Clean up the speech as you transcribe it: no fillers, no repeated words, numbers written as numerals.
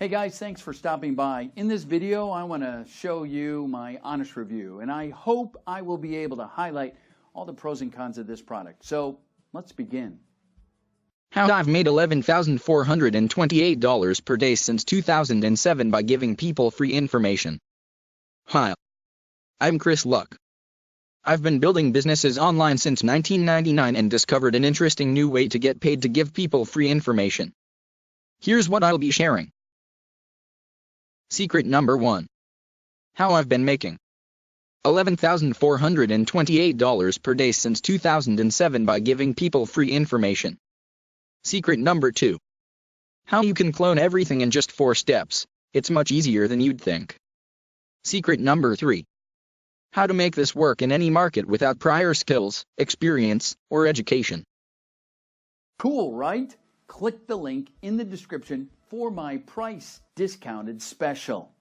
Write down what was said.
Hey guys, thanks for stopping by. In this video, I want to show you my honest review, and I hope I will be able to highlight all the pros and cons of this product. So let's begin. How I've made $11,428 per day since 2007 by giving people free information. Hi. I'm Chris Luck. I've been building businesses online since 1999 and discovered an interesting new way to get paid to give people free information. Here's what I'll be sharing. Secret number 1. How I've been making $11,428 per day since 2007 by giving people free information. Secret number 2. How you can clone everything in just 4 steps. It's much easier than you'd think. Secret number 3. How to make this work in any market without prior skills, experience, or education. Cool, right? Click the link in the description for my price discounted special.